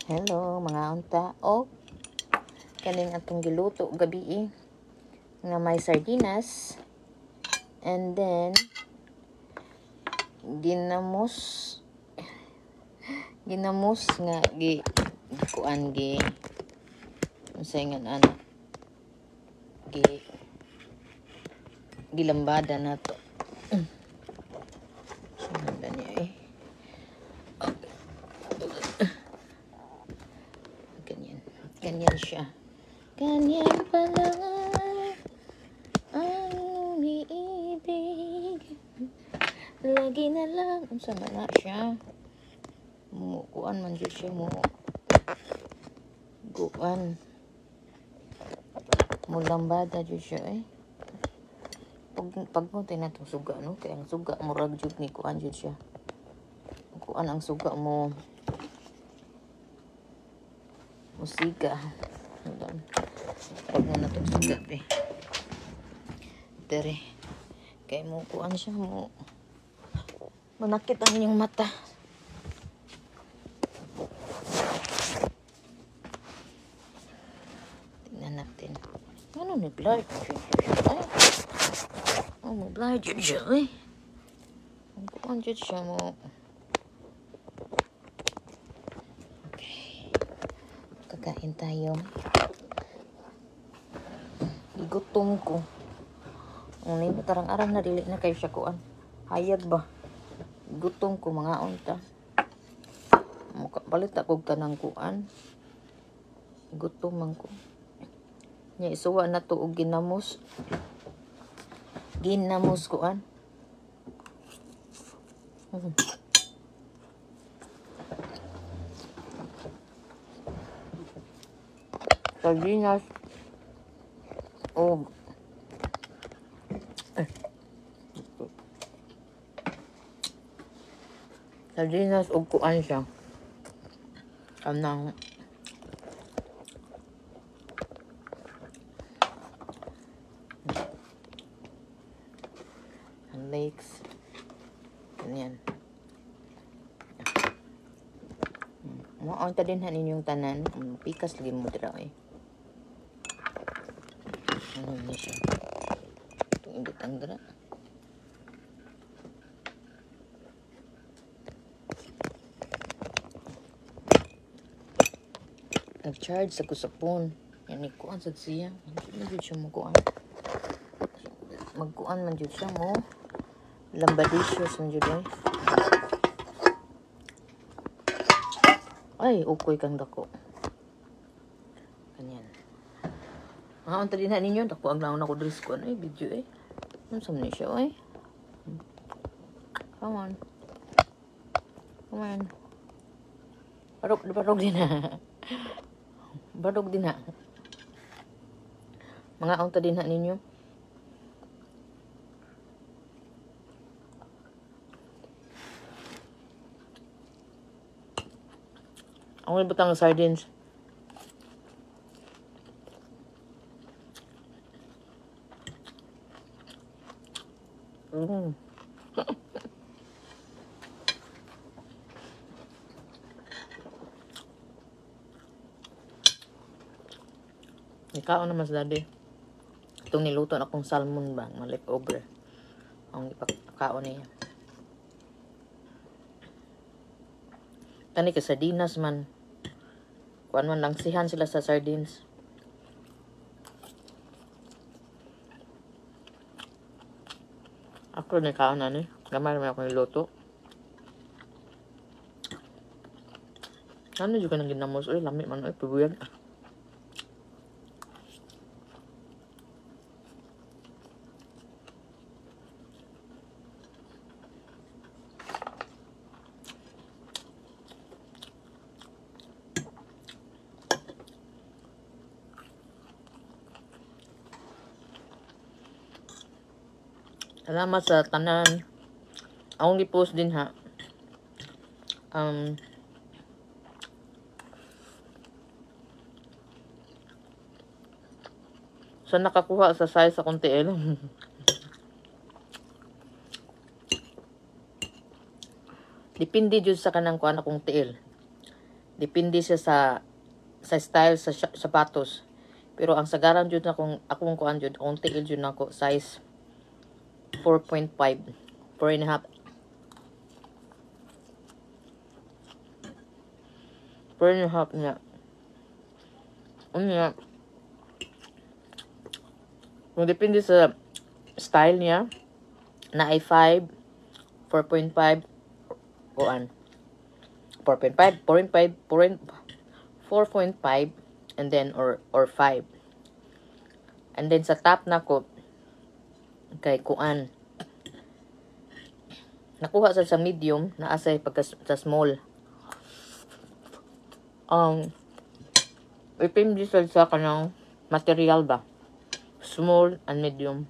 Hello mga unta. Kaning atong giluto gabi nga may sardinas and then ginamos nga kuan unsay nga ana gilambada na to. Sundan niya ganyan siya. Ganyan pala ang umiibig. Lagi na lang. Unsa man na siya. Kuan man dyan siya mo. Kuan. Mulambada dyan siya Pagpunta na itong suga, no? Kaya ang suga, murag dyan ni kuan dyan siya. Kuan ang suga mo. Musika. Pag na itong suga, Tere. Kaya mo kuan siya mo. Manakit ang inyong mata. Tingnan natin. Ano ni blind? May blind dyan siya Ang kuan dyan siya mo. Kakain tayo. Igutom ko. Ang tarang-arang na dili na kayo siya kuan. Hayag ba? Gutom ko mga unta. Balit ako tanang kuan. Gutom man ko. Nya isuwa na to og ginamos. Ginamos kuan. Sardinas og kuan siya kanang lakes ganyan ang tadinhan ninyong tanan pikas lagi mo dira ano niya siya itong indot ang dira nag-charge sa kusapon yan ni kuan sa siya hindi siya magkuan man jud siya mo lambadicious man jud ay ukoy kang dako kanyan ang tadi na ninyo dako ang lang ako dress ko video unsa man siya come on barog din na barog din na mga unta din na ninyo ang butang sardines ikaw na mas dadi itong niluto na akong salmon ba nga leftover ang ipakaon niya kani ka sardinas man kuan man lang sihan sila sa sardines ako ni kaon na gamay naman ako niluto ano juga nang ginamos lami man pabuyag salamat sa tanan. Akong gi-post din ha. Sa nakakuha sa size akong TL. Depende jud sa kanang kuan akong tiil. Depende siya sa style sa sapatos. Pero ang sagaran jud na akong kuan jud, akong tiil jud nako size 4.5, 4.5. 4.5 niya. Unya, kung depende sa style niya, na ay 5, 4.5, kuan. 4.5, 4.5, and then or 5. And then sa top na ko kay kuan. Nakuha sa medium na asay pagka sa small. Depende sa kanang material ba. Small and medium.